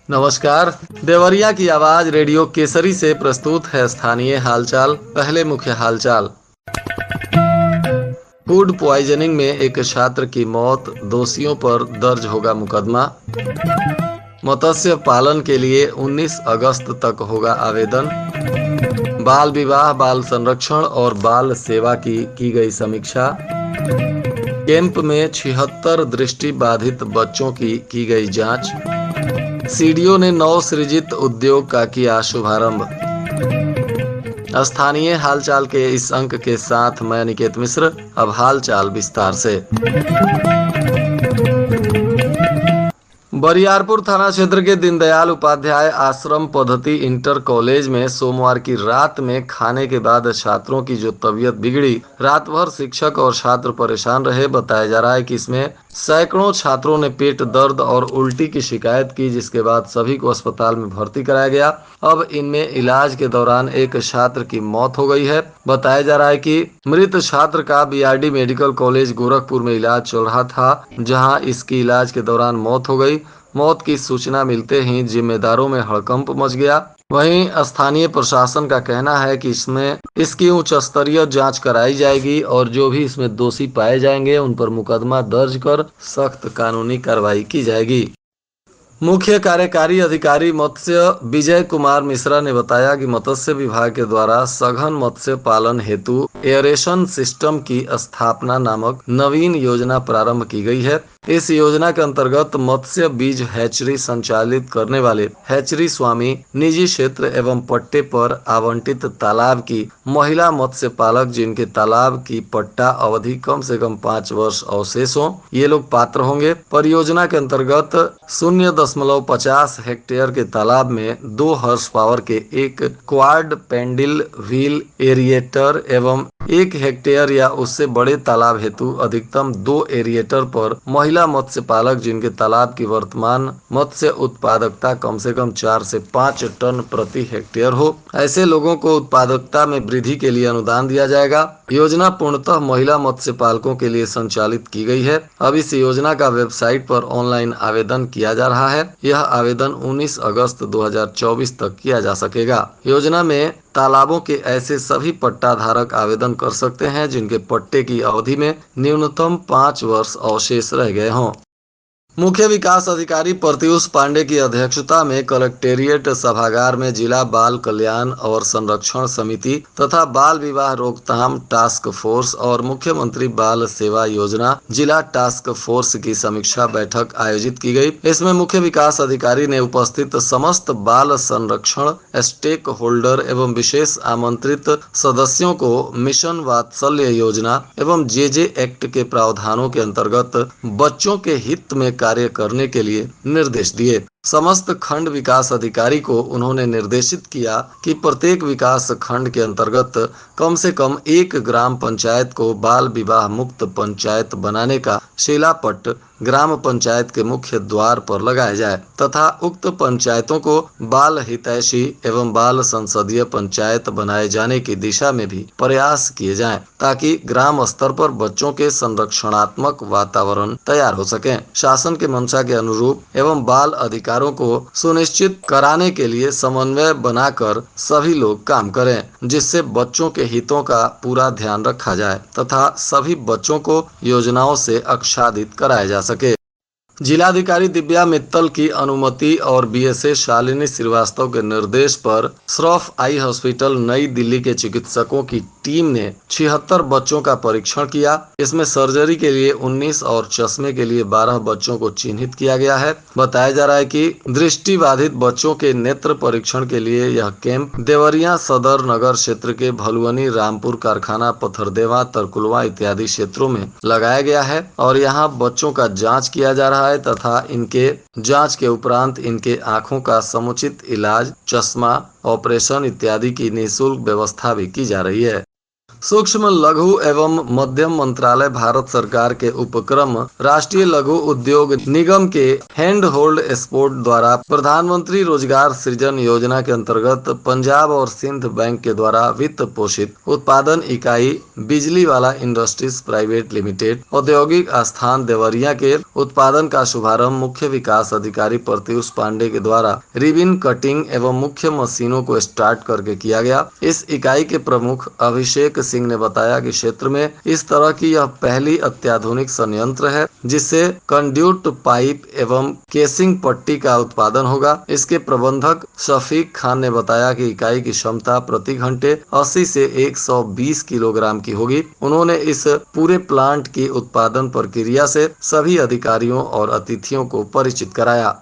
नमस्कार। देवरिया की आवाज रेडियो केसरी से प्रस्तुत है स्थानीय हालचाल। पहले मुख्य हालचाल। फूड प्वाइजनिंग में एक छात्र की मौत, दोषियों पर दर्ज होगा मुकदमा। मत्स्य पालन के लिए 19 अगस्त तक होगा आवेदन। बाल विवाह, बाल संरक्षण और बाल सेवा की गई समीक्षा। कैंप में 76 दृष्टि बाधित बच्चों की गई जांच। सीडीओ ने नव सृजित उद्योग का किया शुभारंभ। स्थानीय हालचाल के इस अंक के साथ मैं निकेत मिश्र। अब हालचाल विस्तार से। बरियारपुर थाना क्षेत्र के दीनदयाल उपाध्याय आश्रम पद्धति इंटर कॉलेज में सोमवार की रात में खाने के बाद छात्रों की जो तबीयत बिगड़ी, रात भर शिक्षक और छात्र परेशान रहे। बताया जा रहा है कि इसमें सैकड़ों छात्रों ने पेट दर्द और उल्टी की शिकायत की, जिसके बाद सभी को अस्पताल में भर्ती कराया गया। अब इनमें इलाज के दौरान एक छात्र की मौत हो गई है। बताया जा रहा है कि मृत छात्र का बीआरडी मेडिकल कॉलेज गोरखपुर में इलाज चल रहा था, जहां इसकी इलाज के दौरान मौत हो गई। मौत की सूचना मिलते ही जिम्मेदारों में हड़कंप मच गया। वहीं स्थानीय प्रशासन का कहना है कि इसकी उच्च स्तरीय जांच कराई जाएगी और जो भी इसमें दोषी पाए जाएंगे उन पर मुकदमा दर्ज कर सख्त कानूनी कार्रवाई की जाएगी। मुख्य कार्यकारी अधिकारी मत्स्य विजय कुमार मिश्रा ने बताया कि मत्स्य विभाग के द्वारा सघन मत्स्य पालन हेतु एयरेशन सिस्टम की स्थापना नामक नवीन योजना प्रारंभ की गई है। इस योजना के अंतर्गत मत्स्य बीज हैचरी संचालित करने वाले हैचरी स्वामी निजी क्षेत्र एवं पट्टे पर आवंटित तालाब की महिला मत्स्य पालक जिनके तालाब की पट्टा अवधि कम से कम 5 वर्ष अवशेष हो, ये लोग पात्र होंगे। परियोजना के अंतर्गत 0.50 हेक्टेयर के तालाब में 2 हॉर्स पावर के एक क्वाड पेंडिल व्हील एरिएटर एवं 1 हेक्टेयर या उससे बड़े तालाब हेतु अधिकतम 2 एरिएटर पर महिला मत्स्य पालक जिनके तालाब की वर्तमान मत्स्य उत्पादकता कम से कम 4 से 5 टन प्रति हेक्टेयर हो, ऐसे लोगों को उत्पादकता में वृद्धि के लिए अनुदान दिया जाएगा। योजना पूर्णतः महिला मत्स्य पालकों के लिए संचालित की गई है। अब इस योजना का वेबसाइट पर ऑनलाइन आवेदन किया जा रहा है। यह आवेदन 19 अगस्त 2024 तक किया जा सकेगा। योजना में तालाबों के ऐसे सभी पट्टा धारक आवेदन कर सकते हैं जिनके पट्टे की अवधि में न्यूनतम 5 वर्ष अवशेष रह गए हों। मुख्य विकास अधिकारी प्रत्युष पांडे की अध्यक्षता में कलेक्टेरिएट सभागार में जिला बाल कल्याण और संरक्षण समिति तथा बाल विवाह रोकथाम टास्क फोर्स और मुख्यमंत्री बाल सेवा योजना जिला टास्क फोर्स की समीक्षा बैठक आयोजित की गई। इसमें मुख्य विकास अधिकारी ने उपस्थित समस्त बाल संरक्षण स्टेक होल्डर एवं विशेष आमंत्रित सदस्यों को मिशन वात्सल्य योजना एवं जेजे एक्ट के प्रावधानों के अंतर्गत बच्चों के हित में कार्य करने के लिए निर्देश दिए। समस्त खंड विकास अधिकारी को उन्होंने निर्देशित किया कि प्रत्येक विकास खंड के अंतर्गत कम से कम एक ग्राम पंचायत को बाल विवाह मुक्त पंचायत बनाने का शिलापट ग्राम पंचायत के मुख्य द्वार पर लगाया जाए तथा उक्त पंचायतों को बाल हितैषी एवं बाल संसदीय पंचायत बनाए जाने की दिशा में भी प्रयास किए जाएं, ताकि ग्राम स्तर पर बच्चों के संरक्षणात्मक वातावरण तैयार हो सके। शासन के मंशा के अनुरूप एवं बाल अधिकारों को सुनिश्चित कराने के लिए समन्वय बनाकर सभी लोग काम करें, जिससे बच्चों के हितों का पूरा ध्यान रखा जाए तथा सभी बच्चों को योजनाओं से आच्छादित कराया जा सके। जिलाधिकारी दिव्या मित्तल की अनुमति और बीएसए शालिनी श्रीवास्तव के निर्देश पर श्रॉफ आई हॉस्पिटल नई दिल्ली के चिकित्सकों की टीम ने 76 बच्चों का परीक्षण किया। इसमें सर्जरी के लिए 19 और चश्मे के लिए 12 बच्चों को चिन्हित किया गया है। बताया जा रहा है कि दृष्टि बाधित बच्चों के नेत्र परीक्षण के लिए यह कैंप देवरिया सदर नगर क्षेत्र के भलुअनी, रामपुर, कारखाना, पथरदेवा, तरकुलवा इत्यादि क्षेत्रों में लगाया गया है और यहाँ बच्चों का जाँच किया जा रहा है तथा इनके जांच के उपरांत इनके आंखों का समुचित इलाज, चश्मा, ऑपरेशन इत्यादि की निःशुल्क व्यवस्था भी की जा रही है। सूक्ष्म लघु एवं मध्यम मंत्रालय भारत सरकार के उपक्रम राष्ट्रीय लघु उद्योग निगम के हैंड होल्ड एक्सपोर्ट द्वारा प्रधानमंत्री रोजगार सृजन योजना के अंतर्गत पंजाब और सिंध बैंक के द्वारा वित्त पोषित उत्पादन इकाई बिजली वाला इंडस्ट्रीज प्राइवेट लिमिटेड औद्योगिक आस्थान देवरिया के उत्पादन का शुभारंभ मुख्य विकास अधिकारी प्रत्युष पांडे के द्वारा रिबिन कटिंग एवं मुख्य मशीनों को स्टार्ट करके किया गया। इस इकाई के प्रमुख अभिषेक सिंह ने बताया कि क्षेत्र में इस तरह की यह पहली अत्याधुनिक संयंत्र है जिससे कंड्यूट पाइप एवं केसिंग पट्टी का उत्पादन होगा। इसके प्रबंधक शफीक खान ने बताया कि इकाई की क्षमता प्रति घंटे 80 से 120 किलोग्राम की होगी। उन्होंने इस पूरे प्लांट की उत्पादन प्रक्रिया से सभी अधिकारियों और अतिथियों को परिचित कराया।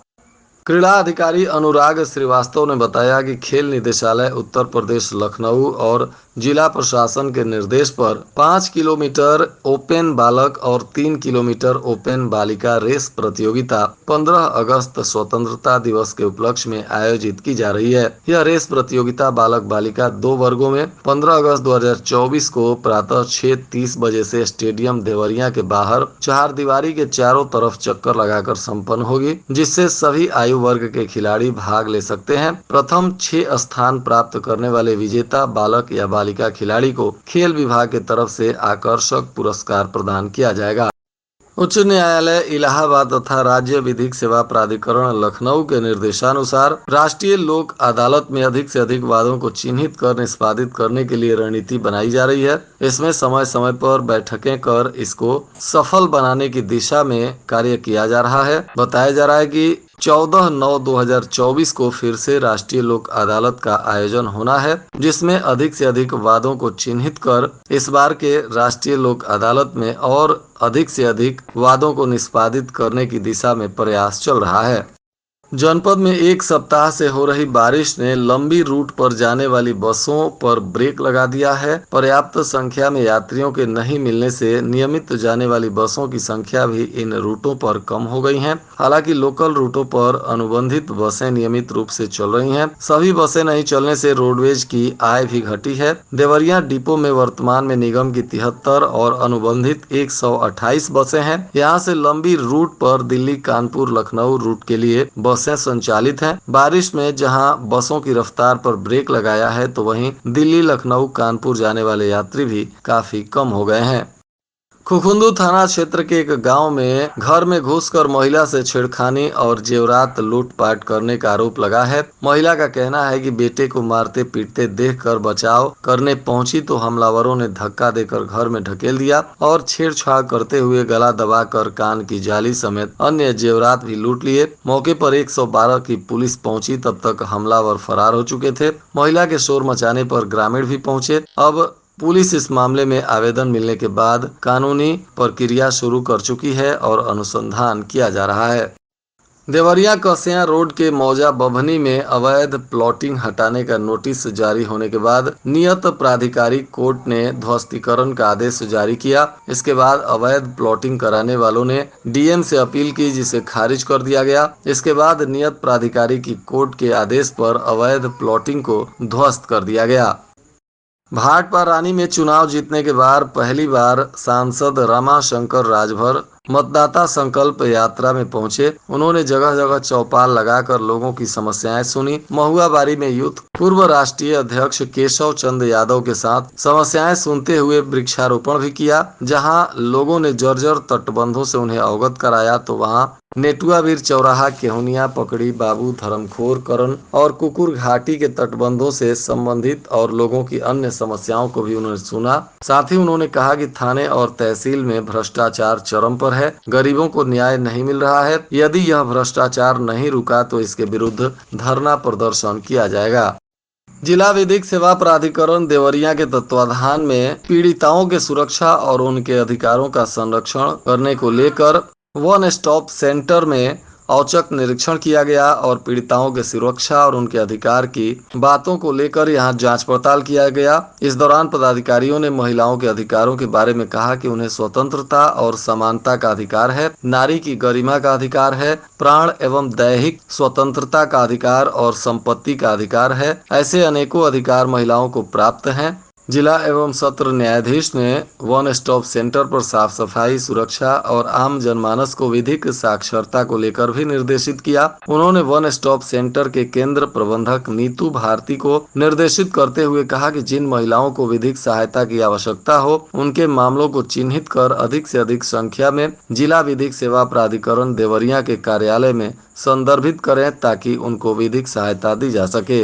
क्रीड़ा अधिकारी अनुराग श्रीवास्तव ने बताया कि खेल निदेशालय उत्तर प्रदेश लखनऊ और जिला प्रशासन के निर्देश पर 5 किलोमीटर ओपन बालक और 3 किलोमीटर ओपन बालिका रेस प्रतियोगिता 15 अगस्त स्वतंत्रता दिवस के उपलक्ष्य में आयोजित की जा रही है। यह रेस प्रतियोगिता बालक बालिका 2 वर्गों में 15 अगस्त 2024 को प्रातः 6:30 बजे से स्टेडियम देवरिया के बाहर चार दीवारी के चारों तरफ चक्कर लगाकर संपन्न होगी, जिससे सभी आयु वर्ग के खिलाड़ी भाग ले सकते हैं। प्रथम 6 स्थान प्राप्त करने वाले विजेता बालक या बालिका खिलाड़ी को खेल विभाग की तरफ से आकर्षक पुरस्कार प्रदान किया जाएगा। उच्च न्यायालय इलाहाबाद तथा राज्य विधिक सेवा प्राधिकरण लखनऊ के निर्देशानुसार राष्ट्रीय लोक अदालत में अधिक से अधिक वादों को चिन्हित कर निष्पादित करने के लिए रणनीति बनाई जा रही है। इसमें समय समय पर बैठकें कर इसको सफल बनाने की दिशा में कार्य किया जा रहा है। बताया जा रहा है कि 14/9/2024 को फिर से राष्ट्रीय लोक अदालत का आयोजन होना है, जिसमें अधिक से अधिक वादों को चिन्हित कर इस बार के राष्ट्रीय लोक अदालत में और अधिक से अधिक वादों को निष्पादित करने की दिशा में प्रयास चल रहा है। जनपद में एक सप्ताह से हो रही बारिश ने लंबी रूट पर जाने वाली बसों पर ब्रेक लगा दिया है। पर्याप्त संख्या में यात्रियों के नहीं मिलने से नियमित जाने वाली बसों की संख्या भी इन रूटों पर कम हो गई है। हालांकि लोकल रूटों पर अनुबंधित बसें नियमित रूप से चल रही हैं। सभी बसें नहीं चलने से रोडवेज की आय भी घटी है। देवरिया डिपो में वर्तमान में निगम की 73 और अनुबंधित 128 बसें हैं। यहाँ से लंबी रूट पर दिल्ली कानपुर लखनऊ रूट के लिए बसें संचालित हैं। बारिश में जहां बसों की रफ्तार पर ब्रेक लगाया है, तो वहीं दिल्ली लखनऊ कानपुर जाने वाले यात्री भी काफी कम हो गए हैं। खुखुंदू थाना क्षेत्र के एक गांव में घर में घुसकर महिला से छेड़खानी और जेवरात लूटपाट करने का आरोप लगा है। महिला का कहना है कि बेटे को मारते पीटते देखकर बचाव करने पहुंची तो हमलावरों ने धक्का देकर घर में ढकेल दिया और छेड़छाड़ करते हुए गला दबाकर कान की जाली समेत अन्य जेवरात भी लूट लिए। मौके पर 112 की पुलिस पहुंची, तब तक हमलावर फरार हो चुके थे। महिला के शोर मचाने पर ग्रामीण भी पहुंचे। अब पुलिस इस मामले में आवेदन मिलने के बाद कानूनी प्रक्रिया शुरू कर चुकी है और अनुसंधान किया जा रहा है। देवरिया कसिया रोड के मौजा बभनी में अवैध प्लॉटिंग हटाने का नोटिस जारी होने के बाद नियत प्राधिकारी कोर्ट ने ध्वस्तीकरण का आदेश जारी किया। इसके बाद अवैध प्लॉटिंग कराने वालों ने डीएम से अपील की, जिसे खारिज कर दिया गया। इसके बाद नियत प्राधिकारी की कोर्ट के आदेश पर अवैध प्लॉटिंग को ध्वस्त कर दिया गया। भाटपा रानी में चुनाव जीतने के बाद पहली बार सांसद रमाशंकर राजभर मतदाता संकल्प यात्रा में पहुंचे। उन्होंने जगह जगह चौपाल लगाकर लोगों की समस्याएं सुनी। महुआबारी में यूथ पूर्व राष्ट्रीय अध्यक्ष केशव चंद्र यादव के साथ समस्याएं सुनते हुए वृक्षारोपण भी किया। जहां लोगों ने जर्जर तटबंधों से उन्हें अवगत कराया, तो वहां नेटुआवीर चौराहा, केहुनिया पकड़ी, बाबू धर्मखोर करण और कुकुर घाटी के तटबंधों से संबंधित और लोगों की अन्य समस्याओं को भी उन्होंने सुना। साथ ही उन्होंने कहा कि थाने और तहसील में भ्रष्टाचार चरम पर है। गरीबों को न्याय नहीं मिल रहा है। यदि यह भ्रष्टाचार नहीं रुका तो इसके विरुद्ध धरना प्रदर्शन किया जाएगा। जिला विधिक सेवा प्राधिकरण देवरिया के तत्वाधान में पीड़िताओं के सुरक्षा और उनके अधिकारों का संरक्षण करने को लेकर वन स्टॉप सेंटर में औचक निरीक्षण किया गया और पीड़िताओं के सुरक्षा और उनके अधिकार की बातों को लेकर यहां जांच पड़ताल किया गया। इस दौरान पदाधिकारियों ने महिलाओं के अधिकारों के बारे में कहा कि उन्हें स्वतंत्रता और समानता का अधिकार है, नारी की गरिमा का अधिकार है, प्राण एवं दैहिक स्वतंत्रता का अधिकार और संपत्ति का अधिकार है। ऐसे अनेकों अधिकार महिलाओं को प्राप्त हैं। जिला एवं सत्र न्यायाधीश ने वन स्टॉप सेंटर पर साफ सफाई, सुरक्षा और आम जनमानस को विधिक साक्षरता को लेकर भी निर्देशित किया। उन्होंने वन स्टॉप सेंटर के केंद्र प्रबंधक नीतू भारती को निर्देशित करते हुए कहा कि जिन महिलाओं को विधिक सहायता की आवश्यकता हो, उनके मामलों को चिन्हित कर अधिक से अधिक संख्या में जिला विधिक सेवा प्राधिकरण देवरिया के कार्यालय में संदर्भित करें ताकि उनको विधिक सहायता दी जा सके।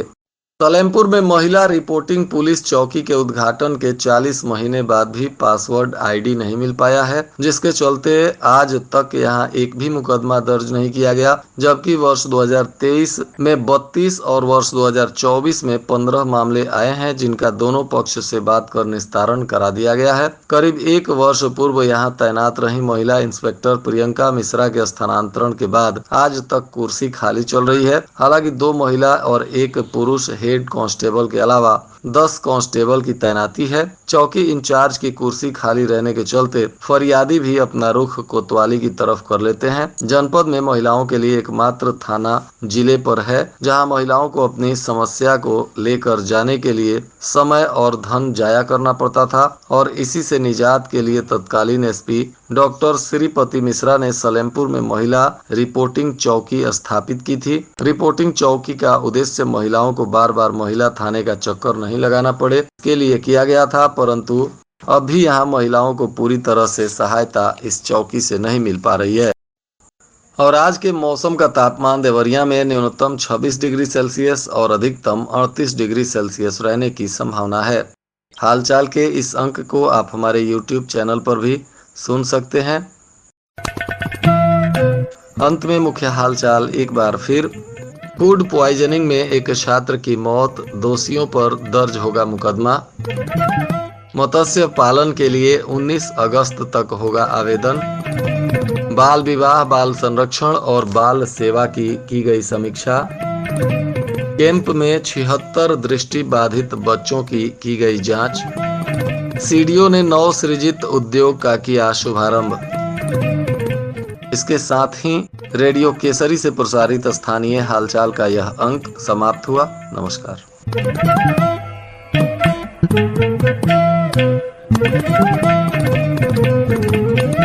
सलेमपुर में महिला रिपोर्टिंग पुलिस चौकी के उद्घाटन के 40 महीने बाद भी पासवर्ड आईडी नहीं मिल पाया है, जिसके चलते आज तक यहां एक भी मुकदमा दर्ज नहीं किया गया, जबकि वर्ष 2023 में 32 और वर्ष 2024 में 15 मामले आए हैं, जिनका दोनों पक्ष से बात कर निस्तारण करा दिया गया है। करीब एक वर्ष पूर्व यहां तैनात रही महिला इंस्पेक्टर प्रियंका मिश्रा के स्थानांतरण के बाद आज तक कुर्सी खाली चल रही है। हालांकि 2 महिला और 1 पुरुष हेड कांस्टेबल के अलावा 10 कांस्टेबल की तैनाती है। चौकी इंचार्ज की कुर्सी खाली रहने के चलते फरियादी भी अपना रुख कोतवाली की तरफ कर लेते हैं। जनपद में महिलाओं के लिए एकमात्र थाना जिले पर है, जहां महिलाओं को अपनी समस्या को लेकर जाने के लिए समय और धन जाया करना पड़ता था और इसी से निजात के लिए तत्कालीन एसपी डॉक्टर श्रीपति मिश्रा ने सलेमपुर में महिला रिपोर्टिंग चौकी स्थापित की थी। रिपोर्टिंग चौकी का उद्देश्य महिलाओं को बार बार महिला थाने का चक्कर नहीं लगाना पड़े के लिए किया गया था, परंतु अब भी यहाँ महिलाओं को पूरी तरह से सहायता इस चौकी से नहीं मिल पा रही है। और आज के मौसम का तापमान देवरिया में न्यूनतम 26 डिग्री सेल्सियस और अधिकतम 38 डिग्री सेल्सियस रहने की संभावना है। हालचाल के इस अंक को आप हमारे YouTube चैनल पर भी सुन सकते हैं। अंत में मुख्य हालचाल एक बार फिर। फूड प्वाइजनिंग में एक छात्र की मौत, दोषियों पर दर्ज होगा मुकदमा। मत्स्य पालन के लिए 19 अगस्त तक होगा आवेदन। बाल विवाह, बाल संरक्षण और बाल सेवा की गई समीक्षा। कैंप में 76 दृष्टि बाधित बच्चों की गई जांच। सीडीओ ने नव सृजित उद्योग का किया शुभारंभ। इसके साथ ही रेडियो केसरी से प्रसारित स्थानीय हालचाल का यह अंक समाप्त हुआ। नमस्कार।